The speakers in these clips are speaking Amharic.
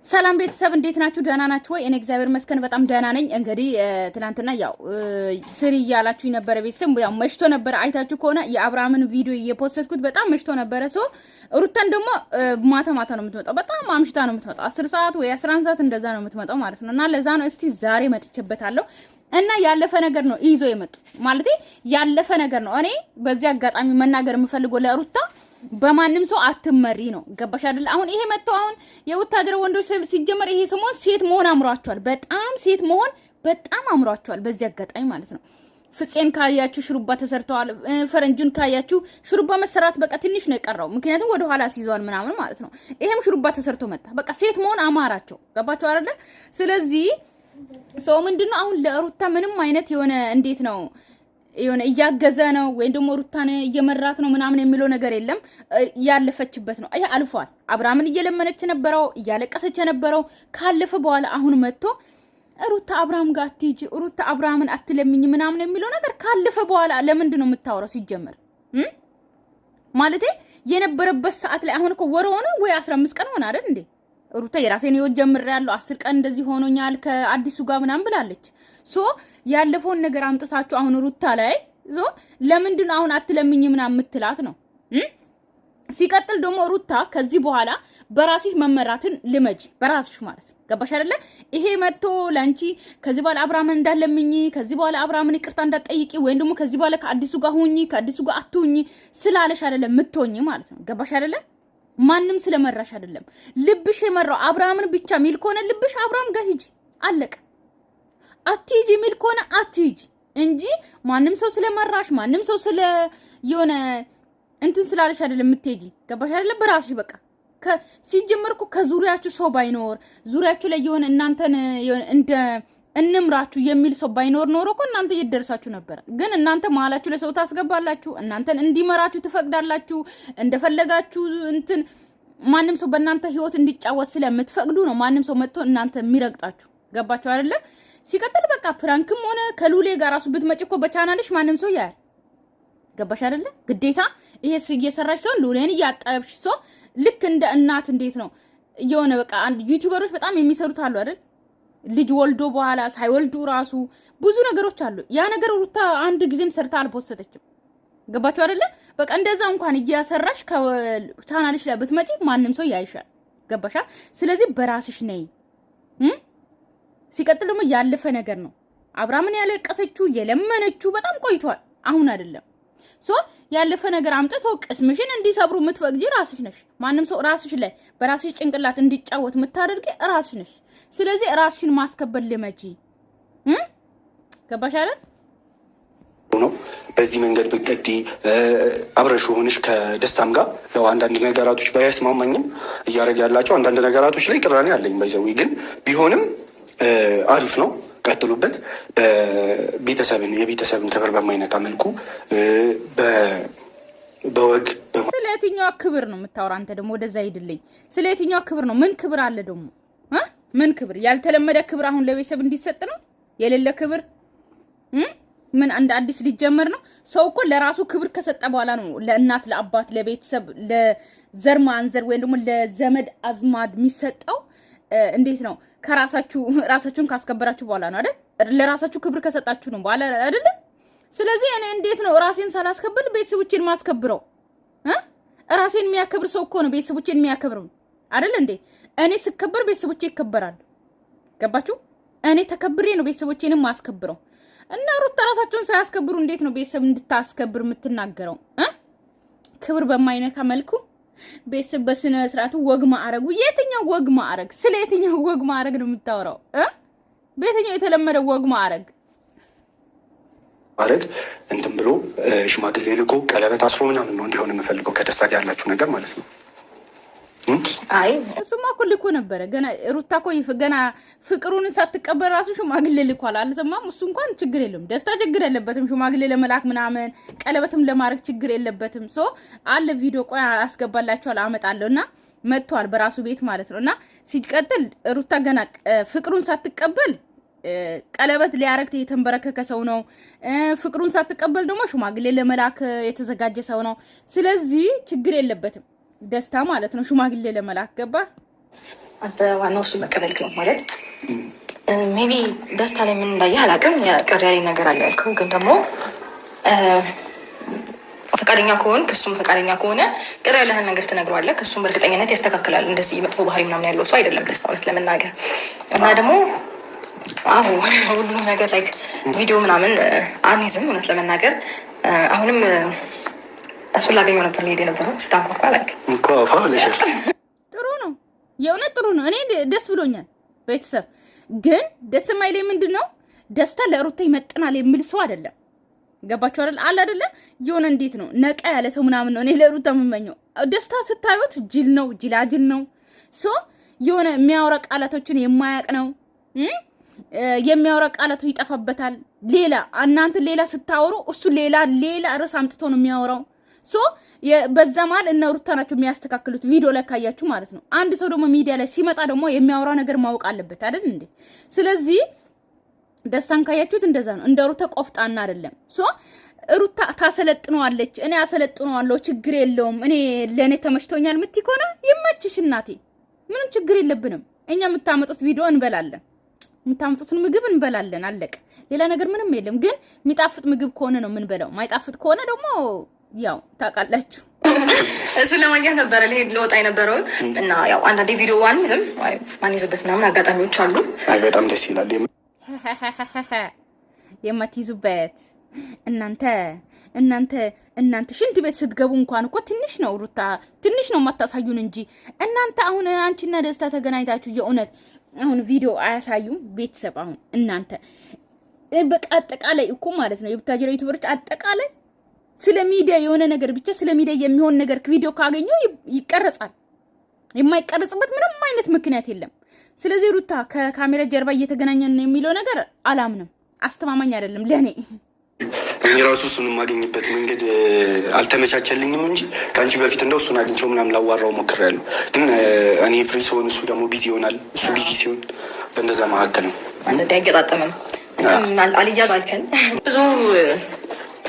ሰላም ቤተሰብ እንዴት ናችሁ? ደህና ናችሁ ወይ? እኔ እግዚአብሔር ይመስገን በጣም ደህና ነኝ። እንግዲህ ትናንትና ያው ስሪ ያላችሁ ነበር ቤተሰብ ያው መሽቶ ነበር። አይታችሁ ከሆነ የአብርሃምን ቪዲዮ እየፖስተትኩት በጣም መሽቶ ነበር። ሩታን ደግሞ ማታ ነው የምትመጣው። በጣም አምሽታ ነው የምትመጣው። 10 ሰዓት ወይ 11 ሰዓት እንደዛ ነው የምትመጣው ማለት ነው። እና ለዛ ነው እስቲ ዛሬ መጥቼበታለሁ። እና ያለፈ ነገር ነው ይዞ የመጡ ማለት ያለፈ ነገር ነው። እኔ በዚህ አጋጣሚ መናገር የምፈልገው ለሩታ በማንም ሰው አትመሪ ነው። ገባሽ አይደል? አሁን ይሄ መጥቶ አሁን የወታደር ወንዶች ሲጀመር ይሄ ሰሞን ሴት መሆን አምሯቸዋል። በጣም ሴት መሆን በጣም አምሯቸዋል። በዚህ አጋጣሚ ማለት ነው። ፍፄን ካያችሁ ሽሩባ ተሰርተዋል። ፈረንጁን ካያችሁ ሽሩባ መሰራት በቃ ትንሽ ነው የቀረው። ምክንያቱም ወደ ኋላ ሲይዟል ምናምን ማለት ነው። ይሄም ሽሩባ ተሰርቶ መጣ። በቃ ሴት መሆን አማራቸው። ገባችሁ አይደል? ስለዚህ ሰው ምንድነው አሁን ለሩታ ምንም አይነት የሆነ እንዴት ነው የሆነ እያገዘ ነው ወይ ደግሞ ሩታን እየመራት ነው ምናምን የሚለው ነገር የለም። ያለፈችበት ነው። ይሄ አልፏል። አብርሃምን እየለመነች ነበረው፣ እያለቀሰች ነበረው። ካለፈ በኋላ አሁን መጥቶ ሩታ አብርሃም ጋር አትሂጂ፣ ሩታ አብርሃምን አትለምኝ ምናምን የሚለው ነገር ካለፈ በኋላ ለምንድን ነው የምታወራው? ሲጀመር ማለቴ የነበረበት ሰዓት ላይ አሁን እኮ ወር ሆነ ወይ 15 ቀን ሆነ አይደል እንዴ? ሩታ የራሴን ህይወት ጀምሬያለሁ 10 ቀን እንደዚህ ሆኖኛል ከአዲሱ ጋር ምናምን ብላለች። ያለፈውን ነገር አምጥታችሁ አሁን ሩታ ላይ ለምንድን አሁን አትለምኝ ምናምን የምትላት ነው? ሲቀጥል ደግሞ ሩታ ከዚህ በኋላ በራስሽ መመራትን ልመጂ፣ በራስሽ ማለት ነው። ገባሽ አይደለ? ይሄ መጥቶ ላንቺ ከዚህ በኋላ አብርሃምን እንዳለምኝ፣ ከዚህ በኋላ አብርሃምን ይቅርታ እንዳትጠይቂ ወይም ደግሞ ከዚህ በኋላ ከአዲሱ ጋር ሁኚ፣ ከአዲሱ ጋር አትሁኚ ስላለሽ አይደለም የምትሆኚ ማለት ነው። ገባሽ አይደለ? ማንም ስለመራሽ አይደለም። ልብሽ የመራው አብርሃምን ብቻ ሚል ከሆነ ልብሽ አብርሃም ጋር ሂጂ፣ አለቀ። አትሂጂ ሚል ከሆነ አትሂጂ እንጂ ማንም ሰው ስለመራሽ ማንም ሰው ስለ የሆነ እንትን ስላለሽ አይደለም የምትሄጂ። ገባሽ አይደለ? በራስሽ በቃ ሲጀመርኩ ከዙሪያችሁ ሰው ባይኖር ዙሪያችሁ ላይ የሆነ እናንተን እንደ እንምራችሁ የሚል ሰው ባይኖር ኖሮ እኮ እናንተ እየደረሳችሁ ነበር። ግን እናንተ መሀላችሁ ለሰው ታስገባላችሁ፣ እናንተን እንዲመራችሁ ትፈቅዳላችሁ። እንደፈለጋችሁ እንትን ማንም ሰው በእናንተ ህይወት እንዲጫወት ስለምትፈቅዱ ነው ማንም ሰው መጥቶ እናንተ የሚረግጣችሁ። ገባችሁ አይደለ? ሲቀጥል በቃ ፕራንክም ሆነ ከሉሌ ጋር ራሱ ብትመጪ እኮ በቻናልሽ ማንም ሰው ያያል። ገባሽ አይደለ? ግዴታ ይሄ እየሰራሽ ሰው ሉሌን እያጣብሽ ሰው ልክ እንደ እናት እንዴት ነው የሆነ በቃ አንድ ዩቲዩበሮች በጣም የሚሰሩት አሉ አይደል? ልጅ ወልዶ በኋላ ሳይወልዱ ራሱ ብዙ ነገሮች አሉ። ያ ነገር ሩታ አንድ ጊዜም ሰርታ አልፖስተችም። ገባችሁ አይደለ? በቃ እንደዛ እንኳን እያሰራሽ ከቻናልሽ ላይ ብትመጪ ማንም ሰው ያይሻል። ገባሻ? ስለዚህ በራስሽ ነይ። ሲቀጥል ደግሞ ያለፈ ነገር ነው። አብርሃምን ያለቀሰችው የለመነችው በጣም ቆይቷል። አሁን አይደለም። ያለፈ ነገር አምጥቶ ቅስምሽን እንዲሰብሩ የምትፈቅጂ ራስሽ ነሽ። ማንም ሰው ራስሽ ላይ በራስሽ ጭንቅላት እንዲጫወት የምታደርጊ ራስሽ ነሽ። ስለዚህ ራስሽን ማስከበር ልመጂ። ገባሽ አይደል? ነው በዚህ መንገድ ብትቀዲ አብረሽ ሆነሽ ከደስታም ጋር ያው አንዳንድ ነገራቶች ባያስማማኝም እያደረግ ያላቸው አንዳንድ ነገራቶች ላይ ቅራኔ አለኝ። ባይዘው ግን ቢሆንም አሪፍ ነው። ቀጥሉበት። የቤተሰብን ክብር በማይነካ መልኩ በወግ ስለ የትኛው ክብር ነው የምታወራ አንተ? ደግሞ ወደዛ ሂድልኝ። ስለ የትኛው ክብር ነው? ምን ክብር አለ ደግሞ? ምን ክብር? ያልተለመደ ክብር አሁን ለቤተሰብ እንዲሰጥ ነው የሌለ ክብር? ምን አንድ አዲስ ሊጀመር ነው? ሰው እኮ ለራሱ ክብር ከሰጠ በኋላ ነው ለእናት ለአባት ለቤተሰብ ለዘር ማንዘር ወይም ደግሞ ለዘመድ አዝማድ የሚሰጠው። እንዴት ነው? ራሳችሁን ካስከበራችሁ በኋላ ነው አይደል? ለራሳችሁ ክብር ከሰጣችሁ ነው በኋላ አይደል? ስለዚህ እኔ እንዴት ነው ራሴን ሳላስከብር ቤተሰቦቼን ማስከብረው? ራሴን የሚያከብር ሰው እኮ ነው ቤተሰቦቼን የሚያከብረው አይደል እንዴ? እኔ ስከበር ቤተሰቦቼ ይከበራሉ። ገባችሁ? እኔ ተከብሬ ነው ቤተሰቦቼንም ማስከብረው። እና ሩታ ራሳቸውን ሳያስከብሩ እንዴት ነው ቤተሰብ እንድታስከብር የምትናገረው? ክብር በማይነካ መልኩ ቤተሰብ በስነ ስርዓቱ ወግ ማዕረጉ። የትኛው ወግ ማዕረግ? ስለ የትኛው ወግ ማዕረግ ነው የምታወራው? በየትኛው የተለመደ ወግ ማዕረግ እንትን ብሎ ሽማግሌ ልኮ ቀለበት አስሮ ምናምን ነው እንዲሆን የምፈልገው ከደስታ ጋር ያላችሁ ነገር ማለት ነው። አይ እሱማ እኮ ልኮ ነበረ። ገና ሩታ እኮ ገና ፍቅሩን ሳትቀበል ራሱ ሽማግሌ ልኳል። አልሰማም? እሱ እንኳን ችግር የለውም። ደስታ ችግር የለበትም። ሽማግሌ ለመላክ ምናምን ቀለበትም ለማድረግ ችግር የለበትም። አለ ቪዲዮ ቆይ አስገባላችኋል አመጣለሁና መጥቷል በራሱ ቤት ማለት ነውና ሲቀጥል ሩታ ገና ፍቅሩን ሳትቀበል ቀለበት ሊያረግ የተንበረከከ ሰው ነው። ፍቅሩን ሳትቀበል ደግሞ ሽማግሌ ለመላክ የተዘጋጀ ሰው ነው። ስለዚህ ችግር የለበትም። ደስታ ማለት ነው ሽማግሌ ለመላክ ገባ አንተ ዋናው እሱ መቀበልክ ነው ማለት ሜቢ ደስታ ላይ ምን እንዳየህ አላውቅም። ቅር ያለኝ ነገር አለ ያልከው ግን ደግሞ ፈቃደኛ ከሆንክ እሱም ፈቃደኛ ከሆነ ቅር ያለህን ነገር ትነግረዋለህ። እሱም በእርግጠኝነት ያስተካክላል። እንደዚህ መጥፎ ባህሪ ምናምን ያለው ሰው አይደለም ደስታ እውነት ለመናገር እና ደግሞ አሁ ሁሉም ነገር ላይ ቪዲዮ ምናምን አንይዝም እውነት ለመናገር አሁንም እሱን ላገኘው ነበር ሊሄድ የነበረው ስታንኳኳ ላይ ጥሩ ነው፣ የእውነት ጥሩ ነው። እኔ ደስ ብሎኛል። ቤተሰብ ግን ደስ የማይለኝ ምንድን ነው ደስታ ለሩታ ይመጥናል የሚል ሰው አይደለም። ገባችሁ አይደል? አለ አይደለ? የሆነ እንዴት ነው ነቃ ያለ ሰው ምናምን ነው እኔ ለሩታ የምመኘው። ደስታ ስታዩት ጅል ነው፣ ጅላጅል ነው። ሶ የሆነ የሚያወራ ቃላቶችን የማያውቅ ነው። የሚያወራ ቃላቶች ይጠፋበታል። ሌላ እናንተ ሌላ ስታወሩ እሱ ሌላ ርዕስ አምጥቶ ነው የሚያወራው። ሶ በዛ መሀል እነ ሩታ ናቸው የሚያስተካክሉት ቪዲዮ ላይ ካያችሁ ማለት ነው። አንድ ሰው ደግሞ ሚዲያ ላይ ሲመጣ ደግሞ የሚያወራው ነገር ማወቅ አለበት አይደል እንዴ? ስለዚህ ደስታን ካያችሁት እንደዛ ነው። እንደ ሩታ ቆፍጣና አይደለም። ሶ ሩታ ታሰለጥነዋለች፣ እኔ አሰለጥነዋለሁ፣ ችግር የለውም፣ እኔ ለእኔ ተመችቶኛል ምትይ ከሆነ ይመችሽ እናቴ፣ ምንም ችግር የለብንም። እኛ የምታመጡት ቪዲዮ እንበላለን፣ የምታመጡትን ምግብ እንበላለን፣ አለቀ። ሌላ ነገር ምንም የለም። ግን የሚጣፍጥ ምግብ ከሆነ ነው የምንበላው፣ ማይጣፍጥ ከሆነ ደግሞ ያው ታውቃላችሁ። እሱን ለማግኘት ነበረ ልሄድ ልወጣ የነበረው እና ያው አንዳንዴ ቪዲዮ ማንይዝበት ምናምን አጋጣሚዎች አሉ። በጣም ደስ ይላል የማትይዙበት እናንተ ሽንት ቤት ስትገቡ እንኳን እኮ ትንሽ ነው ሩታ ትንሽ ነው የማታሳዩን እንጂ እናንተ አሁን አንቺና ደስታ ተገናኝታችሁ የእውነት አሁን ቪዲዮ አያሳዩም። ቤተሰብ አሁን እናንተ በቃ አጠቃላይ እኮ ማለት ነው የቡታጅራ ዩቲዩበሮች አጠቃላይ ስለ ሚዲያ የሆነ ነገር ብቻ ስለ ሚዲያ የሚሆን ነገር ቪዲዮ ካገኙ ይቀርጻል። የማይቀርጽበት ምንም አይነት ምክንያት የለም። ስለዚህ ሩታ ከካሜራ ጀርባ እየተገናኘን ነው የሚለው ነገር አላምንም፣ አስተማማኝ አይደለም ለኔ። እኔ ራሱ እሱን የማገኝበት መንገድ አልተመቻቸልኝም እንጂ ከአንቺ በፊት እንደው እሱን አግኝቼው ምናምን ላዋራው ሞክሬያለሁ። ግን እኔ ፍሪ ሲሆን እሱ ደግሞ ቢዚ ይሆናል፣ እሱ ቢዚ ሲሆን በእንደዛ መካከል ነው አንድ አይገጣጠምም። አልያዝ አልከን ብዙ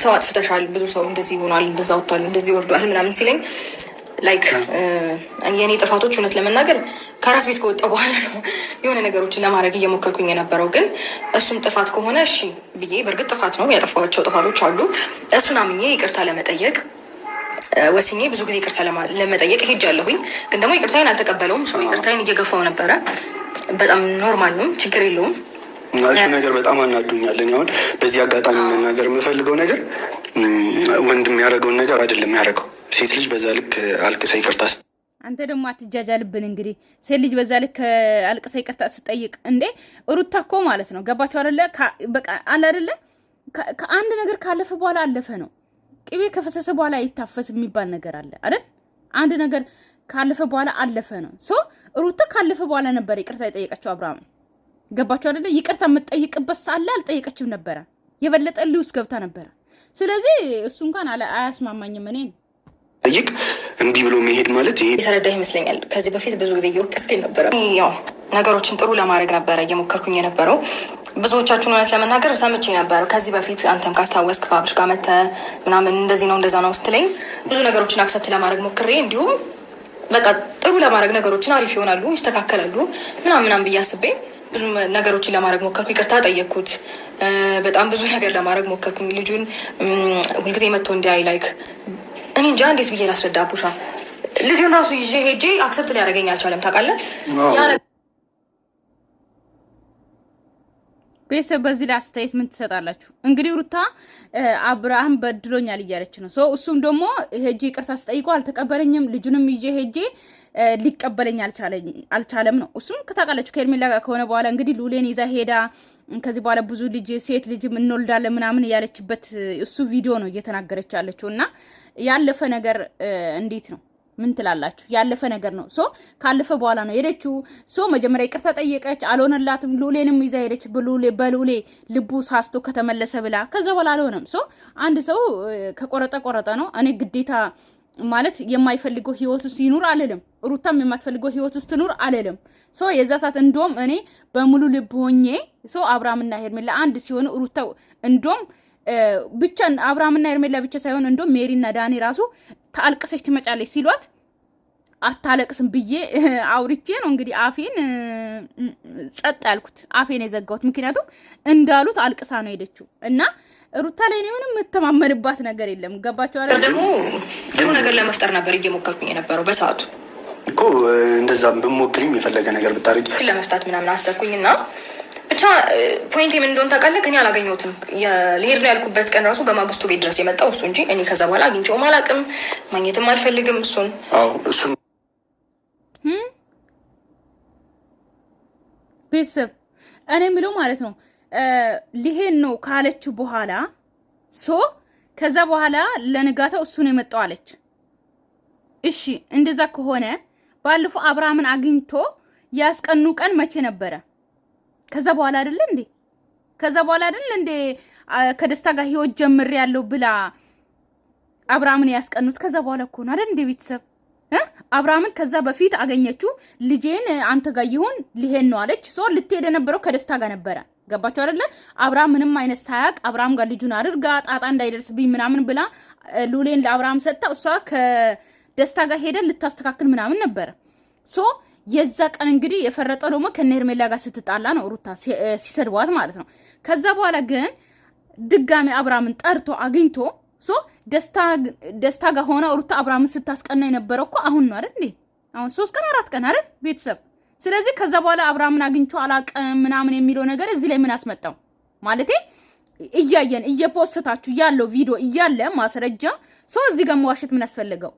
ሰው አጥፍተሻል፣ ብዙ ሰው እንደዚህ ይሆናል፣ እንደዛ ወጥቷል፣ እንደዚህ ወርዷል ምናምን ሲለኝ ላይክ የኔ ጥፋቶች እውነት ለመናገር ከራስ ቤት ከወጣ በኋላ ነው የሆነ ነገሮችን ለማድረግ እየሞከርኩኝ የነበረው። ግን እሱም ጥፋት ከሆነ እሺ ብዬ በእርግጥ ጥፋት ነው ያጠፋቸው ጥፋቶች አሉ። እሱን አምኜ ይቅርታ ለመጠየቅ ወስኜ ብዙ ጊዜ ይቅርታ ለመጠየቅ ሄጃለሁኝ። ግን ደግሞ ይቅርታዬን አልተቀበለውም። ሰው ይቅርታዬን እየገፋው ነበረ። በጣም ኖርማል ነው፣ ችግር የለውም። እሱ ነገር በጣም አናዱኛለን። አሁን በዚህ አጋጣሚ መናገር የምፈልገው ነገር ወንድ የሚያደርገውን ነገር አይደለም ያደረገው። ሴት ልጅ በዛ ልክ አልቅሳ ይቅርታ አንተ ደግሞ አትጃጃልብን። እንግዲህ ሴት ልጅ በዛ ልክ አልቅሳ ይቅርታ ስጠይቅ እንዴ ሩታ እኮ ማለት ነው ገባችሁ አይደለ? በቃ አለ አይደለ? ከአንድ ነገር ካለፈ በኋላ አለፈ ነው። ቅቤ ከፈሰሰ በኋላ አይታፈስ የሚባል ነገር አለ አይደል? አንድ ነገር ካለፈ በኋላ አለፈ ነው። ሶ ሩታ ካለፈ በኋላ ነበር ይቅርታ የጠየቀችው አብርሃም። ገባችሁ አይደለ? ይቅርታ የምትጠይቅበት ሳለ አልጠየቀችም ነበረ። የበለጠ ልውስ ገብታ ነበረ። ስለዚህ እሱ እንኳን አያስማማኝም። እኔን ጠይቅ እምቢ ብሎ መሄድ ማለት ይሄ የተረዳ ይመስለኛል። ከዚህ በፊት ብዙ ጊዜ እየወቀስከኝ ነበረ። ያው ነገሮችን ጥሩ ለማድረግ ነበረ እየሞከርኩኝ የነበረው። ብዙዎቻችሁን እውነት ለመናገር ሰምቼ ነበረ ከዚህ በፊት አንተም ካስታወስክ ከአብርሽ ጋር መተህ ምናምን እንደዚህ ነው እንደዛ ነው ስትለኝ ብዙ ነገሮችን አክሰፕት ለማድረግ ሞክሬ እንዲሁም በቃ ጥሩ ለማድረግ ነገሮችን አሪፍ ይሆናሉ ይስተካከላሉ ምናምን ብዬ አስቤ ብዙ ነገሮችን ለማድረግ ሞከርኩ። ይቅርታ ጠየቅኩት። በጣም ብዙ ነገር ለማድረግ ሞከርኩኝ። ልጁን ሁልጊዜ መጥቶ እንዲያይ ላይክ እኔ እንጃ እንዴት ብዬ ላስረዳ። ቡሻ ልጁን ራሱ ይዤ ሄጄ አክሰፕት ሊያደርገኝ አልቻለም። ታውቃለህ? ቤተሰብ በዚህ ላይ አስተያየት ምን ትሰጣላችሁ? እንግዲህ ሩታ አብርሃም በድሎኛል እያለች ነው። እሱም ደግሞ ሄጄ ይቅርታ ስጠይቀው አልተቀበለኝም። ልጁንም ይዤ ሄጄ ሊቀበለኝ አልቻለም ነው። እሱም ከታውቃላችሁ ከኤርሜላ ጋር ከሆነ በኋላ እንግዲህ ሉሌን ይዛ ሄዳ ከዚህ በኋላ ብዙ ልጅ ሴት ልጅም እንወልዳለን ምናምን ያለችበት እሱ ቪዲዮ ነው እየተናገረች ያለችው። እና ያለፈ ነገር እንዴት ነው ምን ትላላችሁ? ያለፈ ነገር ነው። ካለፈ በኋላ ነው ሄደችው። መጀመሪያ ይቅርታ ጠየቀች፣ አልሆነላትም። ሉሌንም ይዛ ሄደች። በሉሌ ልቡ ሳስቶ ከተመለሰ ብላ ከዛ በኋላ አልሆነም። አንድ ሰው ከቆረጠ ቆረጠ ነው። እኔ ግዴታ ማለት የማይፈልገው ህይወት ውስጥ ይኑር አልልም። ሩታም የማትፈልገው ህይወት ውስጥ ትኑር አልልም። የዛ ሰዓት እንደውም እኔ በሙሉ ልብ ሆኜ አብርሃምና ሄርሜላ አንድ ሲሆኑ ሩታ እንደውም ብቻ አብርሃምና ሄርሜላ ብቻ ሳይሆን እንደውም ሜሪና ዳኒ ራሱ ታልቀሰች ትመጫለች ሲሏት አታለቅስም ብዬ አውርቼ ነው እንግዲህ አፌን ጸጥ ያልኩት፣ አፌን የዘጋሁት። ምክንያቱም እንዳሉት አልቅሳ ነው ሄደችው እና ሩታ ላይ እኔ ምንም የምተማመንባት ነገር የለም። ገባችሁ አይደል? ደግሞ ጥሩ ነገር ለመፍጠር ነበር እየሞከርኩኝ የነበረው በሰዓቱ እኮ እንደዛም ብሞክሪም የፈለገ ነገር ብታረጊ ለመፍታት ምናምን አሰብኩኝና ብቻ ፖይንት ምን እንደሆነ ታውቃለህ። ግን አላገኘሁትም። ልሄድ ነው ያልኩበት ቀን ራሱ በማግስቱ ቤት ድረስ የመጣው እሱ እንጂ እኔ ከዛ በኋላ አግኝቼውም አላውቅም፣ ማግኘትም አልፈልግም እሱን። እሱን ቤተሰብ እኔ የምለው ማለት ነው ሊሄድ ነው ካለችው በኋላ ከዛ በኋላ ለንጋታው እሱ ነው የመጣው አለች። እሺ እንደዛ ከሆነ ባለፈው አብርሃምን አግኝቶ ያስቀኑ ቀን መቼ ነበረ? ከዛ በኋላ አይደል እንዴ? ከዛ በኋላ አይደል እንዴ ከደስታ ጋር ህይወት ጀምር ያለው ብላ አብርሃምን ያስቀኑት? ከዛ በኋላ እኮ ነው አይደል እንዴ ቤተሰብ? አብርሃምን ከዛ በፊት አገኘችው። ልጄን አንተ ጋር ይሁን ሊሄድ ነው አለች። ልትሄድ የነበረው ከደስታ ጋር ነበረ። ገባችሁ አይደለ? አብርሃም ምንም አይነት ሳያቅ አብርሃም ጋር ልጁን አድርጋ ጣጣ እንዳይደርስብኝ ምናምን ብላ ሉሌን ለአብርሃም ሰጥታ እሷ ከደስታ ጋር ሄደ ልታስተካክል ምናምን ነበረ። የዛ ቀን እንግዲህ የፈረጠው ደግሞ ከነርሜላ ጋር ስትጣላ ነው ሩታ ሲሰድቧት ማለት ነው። ከዛ በኋላ ግን ድጋሚ አብርሃምን ጠርቶ አግኝቶ ደስታ ጋር ሆነ ሩታ አብርሃምን ስታስቀና የነበረው እኮ አሁን ነው አይደል እንዴ? አሁን 3 ቀን 4 ቀን አይደል ቤተሰብ? ስለዚህ ከዛ በኋላ አብርሃምን አግኝቶ አላቀም ምናምን የሚለው ነገር እዚህ ላይ ምን አስመጣው? ማለቴ እያየን እየፖስታችሁ ያለው ቪዲዮ እያለ ማስረጃ እዚህ ጋር መዋሸት ምን አስፈልገው?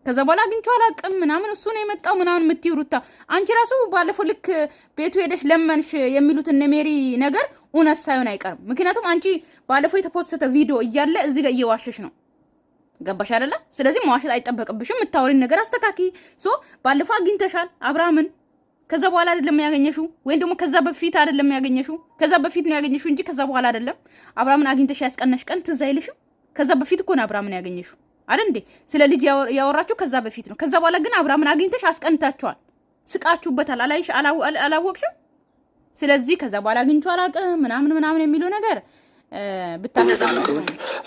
ከዛ በኋላ አግኝቶ አላቀም ምናምን እሱ ነው የመጣው ምናምን የምትይው ሩታ፣ አንቺ ራሱ ባለፈው ልክ ቤቱ ሄደሽ ለመንሽ የሚሉት እነ ሜሪ ነገር እውነት ሳይሆን አይቀርም። ምክንያቱም አንቺ ባለፈው የተፖስተ ቪዲዮ እያለ እዚህ ጋር እየዋሸሽ ነው። ገባሽ አይደለ? ስለዚህ መዋሸት አይጠበቅብሽም። የምታወሪን ነገር አስተካኪ። ባለፈው አግኝተሻል አብርሃምን። ከዛ በኋላ አይደለም ያገኘሽው፣ ወይም ደግሞ ከዛ በፊት አይደለም ያገኘሽው። ከዛ በፊት ነው ያገኘሽው እንጂ ከዛ በኋላ አይደለም። አብርሃምን አግኝተሽ ያስቀናሽ ቀን ትዝ አይልሽም? ከዛ በፊት እኮ ነው አብርሃምን ያገኘሽው አይደል እንዴ? ስለ ልጅ ያወራችሁ ከዛ በፊት ነው። ከዛ በኋላ ግን አብርሃምን አግኝተሽ አስቀንታችኋል፣ ስቃችሁበታል። አላወቅሽም? ስለዚህ ከዛ በኋላ አግኝቶ አላውቅም ምናምን የሚለው ነገር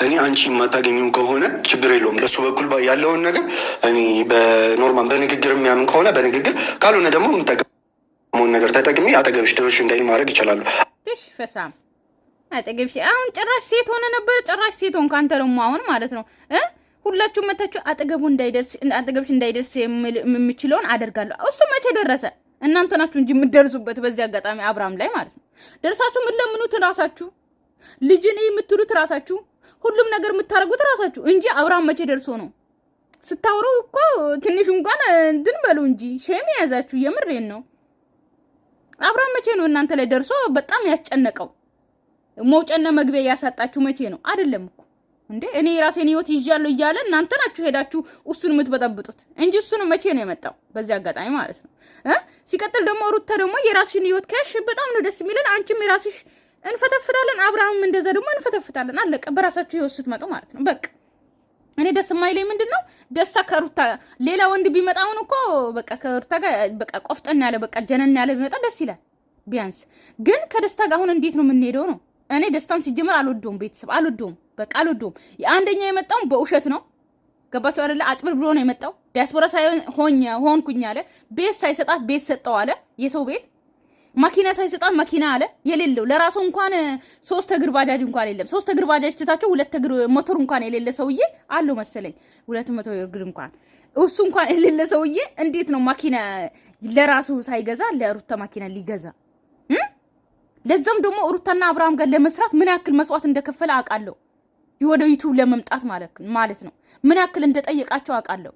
እኔ አንቺ የማታገኙ ከሆነ ችግር የለውም። በሱ በኩል ያለውን ነገር እኔ በኖርማል በንግግር የሚያምን ከሆነ በንግግር ካልሆነ ደግሞ የምጠቀመውን ነገር ተጠቅሜ አጠገብሽ ድረሽ እንዳይል ማድረግ ይችላሉ። ፈሳም አጠገብሽ አሁን ጭራሽ ሴት ሆነ ነበር። ጭራሽ ሴት ሆንክ አንተ ደግሞ አሁን ማለት ነው። ሁላችሁም መታችሁ አጠገብሽ እንዳይደርስ የምችለውን አደርጋለሁ። እሱ መቼ ደረሰ? እናንተ ናችሁ እንጂ የምትደርሱበት። በዚህ አጋጣሚ አብርሃም ላይ ማለት ነው ደርሳችሁ የምትለምኑት ራሳችሁ፣ ልጅን የምትሉት ራሳችሁ፣ ሁሉም ነገር የምታደርጉት ራሳችሁ እንጂ አብርሃም መቼ ደርሶ ነው? ስታወሩ እኮ ትንሽ እንኳን እንትን በሉ እንጂ ሼም የያዛችሁ። የምሬን ነው። አብርሃም መቼ ነው እናንተ ላይ ደርሶ በጣም ያስጨነቀው? መውጫና መግቢያ ያሳጣችሁ መቼ ነው? አይደለም እኮ እንዴ እኔ ራሴን ህይወት ይዣለሁ እያለ እናንተ ናችሁ ሄዳችሁ እሱን የምትበጠብጡት እንጂ እሱ ነው መቼ ነው የመጣው? በዚህ አጋጣሚ ማለት ነው። ሲቀጥል ደግሞ ሩታ ደግሞ የራስሽን ህይወት ከሽ በጣም ነው ደስ የሚለን። አንቺም የራስሽ እንፈተፍታለን፣ አብርሃም እንደዛ ደግሞ እንፈተፍታለን። አለቀ። በራሳችሁ ህይወት ስትመጡ ማለት ነው። በቃ እኔ ደስ የማይለኝ ምንድነው ደስታ ከሩታ ሌላ ወንድ ቢመጣውን እኮ በቃ ከሩታ ጋር በቃ ቆፍጠን ያለ በቃ ጀነን ያለ ቢመጣ ደስ ይላል ቢያንስ። ግን ከደስታ ጋር አሁን እንዴት ነው የምንሄደው ነው? እኔ ደስታን ሲጀመር አልወደውም፣ ቤተሰብ አልወደውም፣ በቃ አልወደውም። የአንደኛ የመጣው በውሸት ነው። ገባችሁ አይደለ? አጭብር ብሎ ነው የመጣው። ዲያስፖራ ሳይሆን ሆንኩኝ አለ። ቤት ሳይሰጣት ቤት ሰጠው አለ። የሰው ቤት መኪና ሳይሰጣት መኪና አለ። የሌለው ለራሱ እንኳን 3 እግር ባጃጅ እንኳን የለም። 3 እግር ባጃጅ ትታቸው 2 እግር ሞተር እንኳን የሌለ ሰውዬ አለው መሰለኝ 200 እግር እንኳን እሱ እንኳን የሌለ ሰውዬ እንዴት ነው መኪና ለራሱ ሳይገዛ ለሩታ መኪና ሊገዛ? ለዛም ደግሞ ሩታና አብርሃም ጋር ለመስራት ምን ያክል መስዋዕት እንደከፈለ አውቃለሁ። ወደ ዩቲዩብ ለመምጣት ማለት ነው ምን ያክል እንደጠየቃቸው አውቃለሁ።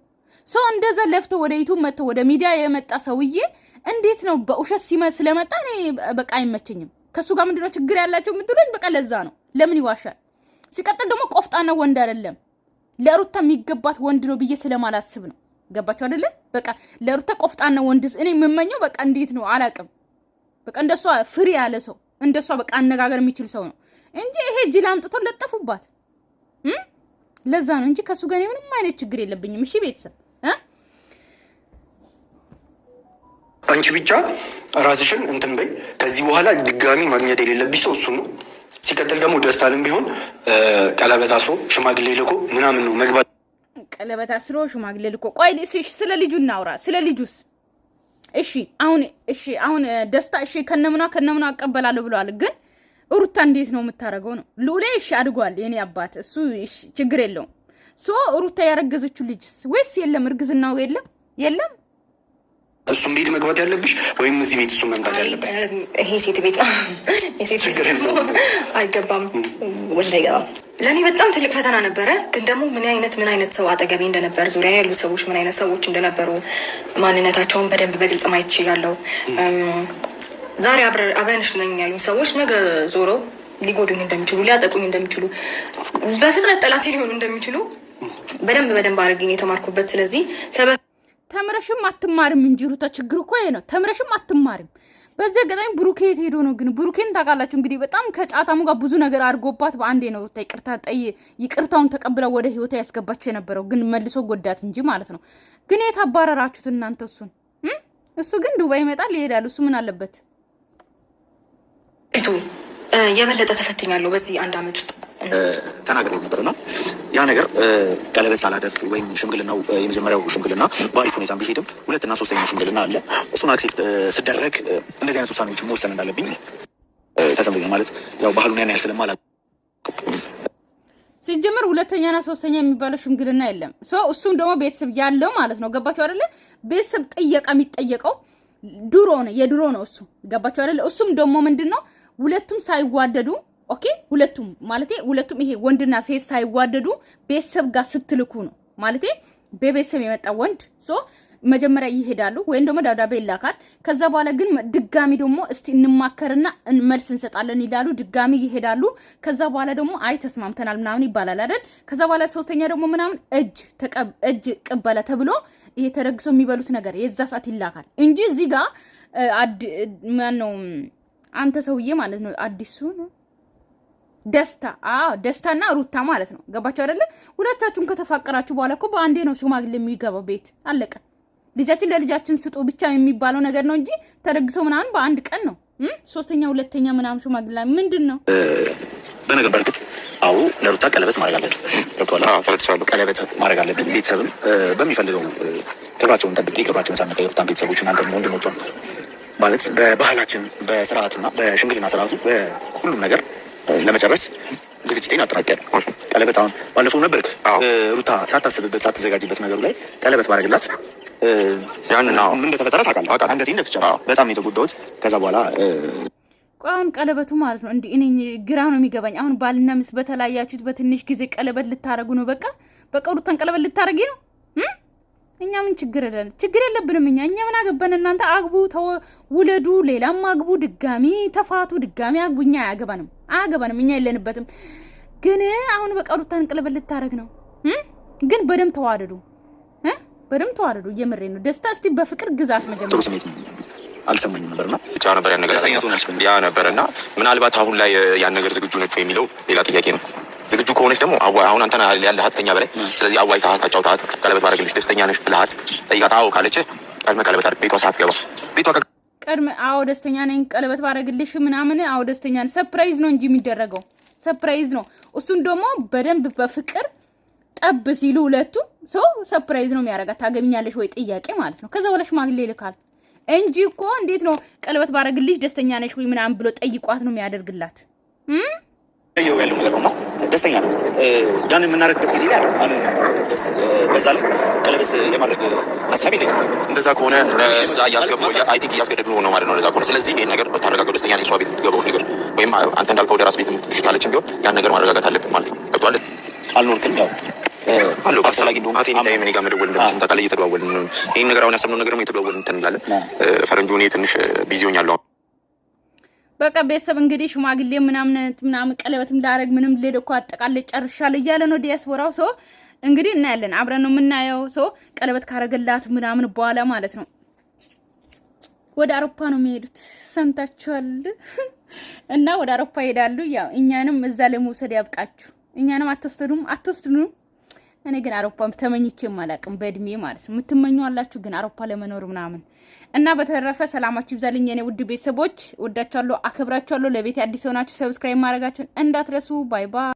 ሰው እንደዛ ለፍቶ ወደ ዩቲዩብ መጥቶ ወደ ሚዲያ የመጣ ሰውዬ እንዴት ነው በውሸት ስለመጣ እኔ በቃ አይመቸኝም። ከሱ ጋር ምንድነው ችግር ያላቸው የምትሉኝ? በቃ ለዛ ነው። ለምን ይዋሻል? ሲቀጥል ደግሞ ቆፍጣና ወንድ አይደለም፣ ለሩታ የሚገባት ወንድ ነው ብዬ ስለማላስብ ነው። ገባችሁ አይደለ? በቃ ለሩታ ቆፍጣና ወንድ እኔ የምመኘው በቃ እንዴት ነው አላውቅም። በቃ እንደሷ ፍሪ ያለ ሰው እንደሷ በቃ አነጋገር የሚችል ሰው ነው እንጂ ይሄ ጅል አምጥቶ ለጠፉባት። ለዛ ነው እንጂ ከሱ ጋር ምንም አይነት ችግር የለብኝም። እሺ ቤተሰብ አንቺ ብቻ ራስሽን እንትን በይ። ከዚህ በኋላ ድጋሚ ማግኘት የሌለብሽ ሰው እሱ ነው። ሲቀጥል ደግሞ ደስታንም ቢሆን ቀለበት አስሮ ሽማግሌ ልኮ ምናምን ነው መግባት። ቀለበት አስሮ ሽማግሌ ልኮ ቆይ እሺ ስለ ልጁ እናውራ ስለ ልጁስ እሺ አሁን ደስታ እሺ ከነምና አቀበላለሁ ብለዋል ግን ሩታ እንዴት ነው የምታረገው ነው ሉሌ እሺ አድጓል የኔ አባት እሱ ችግር የለውም ሶ ሩታ ያረገዘችው ልጅስ ወይስ የለም እርግዝናው የለም እሱም ቤት መግባት ያለብሽ ወይም እዚህ ቤት እሱም መምጣት ያለበት ይሄ ሴት ቤት የሴት አይገባም ወንድ አይገባም ለእኔ በጣም ትልቅ ፈተና ነበረ ግን ደግሞ ምን አይነት ሰው አጠገቤ እንደነበር ዙሪያ ያሉ ሰዎች ምን አይነት ሰዎች እንደነበሩ ማንነታቸውን በደንብ በግልጽ ማየት ችያለሁ ዛሬ አብረንሽ ነኝ ያሉ ሰዎች ነገ ዞሮ ሊጎዱኝ እንደሚችሉ ሊያጠቁኝ እንደሚችሉ በፍጥነት ጠላት ሊሆኑ እንደሚችሉ በደንብ አድርጌ የተማርኩበት ስለዚህ ተምረሽም አትማርም እንጂ ሩታ ችግር እኮ ይሄ ነው ተምረሽም አትማርም በዚህ ገጣኝ ብሩኬ ሄዶ ነው ግን ብሩኬን ታውቃላችሁ እንግዲህ በጣም ከጫታሙ ጋር ብዙ ነገር አድርጎባት በአንዴ ነው ሩታ ይቅርታውን ተቀብላ ወደ ህይወታ ያስገባቸው የነበረው ግን መልሶ ጎዳት እንጂ ማለት ነው ግን የታባረራችሁት እናንተ እሱ ግን ዱባይ ይመጣል ይሄዳል እሱ ምን አለበት የበለጠ ተፈትኛለሁ በዚህ አንድ አመት ውስጥ ተናግሬ ነበርና ያ ነገር ቀለበት ሳላደርግ ወይም ሽምግልናው የመጀመሪያው ሽምግልና በአሪፍ ሁኔታ ቢሄድም ሁለተኛ ሶስተኛ ሽምግልና አለ እሱን አክሴፕት ስደረግ እንደዚህ አይነት ውሳኔዎች መወሰን እንዳለብኝ ተሰምቶኝ ማለት ያው ባህሉን ያን ያህል ስለማላውቅ ሲጀመር ሁለተኛና ሶስተኛ የሚባለው ሽምግልና የለም እሱም ደግሞ ቤተሰብ ያለው ማለት ነው ገባችሁ አይደለ ቤተሰብ ጥየቃ የሚጠየቀው የድሮ ነው እሱ ገባችሁ አይደለ እሱም ደግሞ ምንድነው ሁለቱም ሳይዋደዱ ኦኬ ሁለቱም ይሄ ወንድና ሴት ሳይዋደዱ ቤተሰብ ጋር ስትልኩ ነው ማለቴ በቤተሰብ የመጣ ወንድ መጀመሪያ ይሄዳሉ ወይም ደግሞ ዳውዳቤ ይላካል ከዛ በኋላ ግን ድጋሚ ደግሞ እስቲ እንማከርና መልስ እንሰጣለን ይላሉ ድጋሚ ይሄዳሉ ከዛ በኋላ ደግሞ አይ ተስማምተናል ምናምን ይባላል አይደል ከዛ በኋላ ሶስተኛ ደግሞ ምናምን እጅ ቅበለ ተብሎ ይሄ ተረግሶ የሚበሉት ነገር የዛ ሰዓት ይላካል እንጂ እዚህ ጋር ማነው አንተ ሰውዬ ማለት ነው አዲሱ ነው ደስታና ሩታ ማለት ነው ገባችሁ አይደለ ሁለታችሁም ከተፋቀራችሁ በኋላ እኮ በአንዴ ነው ሽማግሌ የሚገባው ቤት አለቀ ልጃችን ለልጃችን ስጡ ብቻ የሚባለው ነገር ነው እንጂ ተረግሶ ምናምን በአንድ ቀን ነው ሶስተኛ ሁለተኛ ምናምን ሽማግሌ ምንድነው በነገር በርግጥ አዎ ለሩታ ቀለበት ማድረግ አለብን ተረድቻለሁ ቀለበት ማድረግ አለብን ቤተሰብም በሚፈልገው ክብራቸውን ጠብቄ ክብራቸውን ሳነቀ የሩታን ቤተሰቦች እናንተ ወንድሞቿ ማለት በባህላችን በስርዓትና በሽምግልና ስርዓቱ በሁሉም ነገር ለመጨረስ ዝግጅቴን አጠናቀቅኩ ቀለበት አሁን ባለፈው ነበርክ ሩታ ሳታስብበት ሳትዘጋጅበት ነገሩ ላይ ቀለበት ባረግላት ያንና ምን እንደተፈጠረ ታውቃለህ አንገቴ እንደተጨራ በጣም የተጎዳሁት ከዛ በኋላ ቋን ቀለበቱ ማለት ነው እንዴ እኔ ግራ ነው የሚገባኝ አሁን ባልና ሚስት በተለያያችሁት በትንሽ ጊዜ ቀለበት ልታረጉ ነው በቃ ሩታን ቀለበት ልታረጊ ነው እኛ ምን ችግር የለብንም እኛ ምን አገባን እናንተ አግቡ ውለዱ ሌላም አግቡ ድጋሚ ተፋቱ ድጋሚ አግቡኛ አያገባንም እኛ የለንበትም ግን አሁን በቃ ሩታን ቀለበት ልታረግ ነው ግን በደም ተዋደዱ እየምሬ ነው ደስታ እስቲ በፍቅር ግዛት መጀመሪያ አልሰማኝም ነበርና ብቻ ነበር ያን ነገር ያ ነበርና ምናልባት አሁን ላይ ያን ነገር ዝግጁ ነች የሚለው ሌላ ጥያቄ ነው ዝግጁ ከሆነች ደግሞ አሁን አንተ ያለሃት ከኛ በላይ ስለዚህ አዋይታት አጫውታት ቀለበት ባረግልሽ ደስተኛ ነሽ ብለሃት ጠይቃት አዎ ካለች ቀድመ ቀለበት አድርግ ቤቷ ሳትገባ ቤቷ ቀድመ አዎ ደስተኛ ነኝ ቀለበት ባረግልሽ ምናምን አዎ ደስተኛ ነኝ ሰርፕራይዝ ነው እንጂ የሚደረገው ሰርፕራይዝ ነው እሱን ደግሞ በደንብ በፍቅር ጠብ ሲሉ ሁለቱ ሰርፕራይዝ ነው የሚያረጋት ታገቢኛለሽ ወይ ጥያቄ ማለት ነው ከዛ በኋላ ሽማግሌ ይልካል እንጂ እኮ እንዴት ነው ቀለበት ባረግልሽ ደስተኛ ነሽ ወይ ምናምን ብሎ ጠይቋት ነው የሚያደርግላት ያለው ነገር ነው ደስተኛ ነው ያን የምናረግበት ጊዜ ላይ በዛ ላይ ቀለበት የማድረግ ሀሳብ የለኝም እንደዛ ከሆነ ለዛ እያስገደዱ ነው ማለት ነው ለዛ ከሆነ ስለዚህ ይሄን ነገር በታረጋገው ደስተኛ ነኝ እሷ ቤት የምትገባው ነገር ወይም አንተ እንዳልከው ወደ ራስ ቤት የምትሽካለችም ቢሆን ያን ነገር ማረጋጋት አለብን ማለት ነው ገብቶሃል አልኖርክም ያው አለው አስፈላጊ እንደሆነ አቴን ታይም እኔ ጋር መደወል እንደምችል ታውቃለህ እየተደዋወልን ነው ይሄን ነገር አሁን ያሰብነው ነገር ነው እየተደዋወልን እንትን እንላለን ፈረንጁ እኔ ትንሽ ቢዚ ሆኛለሁ በቃ ቤተሰብ እንግዲህ ሽማግሌ ምናምን ቀለበትም ላረግ ምንም ለደኮ አጠቃላይ ጨርሻለሁ እያለ ነው ዲያስፖራው እንግዲህ እናያለን አብረን ነው የምናየው ቀለበት ካረገላት ምናምን በኋላ ማለት ነው ወደ አውሮፓ ነው የሚሄዱት ሰምታችኋል እና ወደ አውሮፓ ይሄዳሉ ያው እኛንም እዛ ለመውሰድ ያብቃችሁ እኛንም አትወስዱንም እኔ ግን አውሮፓ ተመኝቼ ማላቅም በእድሜ ማለት ነው የምትመኙ አላችሁ ግን አውሮፓ ለመኖር ምናምን እና በተረፈ ሰላማችሁ ይብዛልኝ የኔ ውድ ቤተሰቦች ወዳችኋለሁ አከብራችኋለሁ ለቤት አዲስ ሆናችሁ ሰብስክራይብ ማድረጋችሁን እንዳትረሱ ባይ ባይ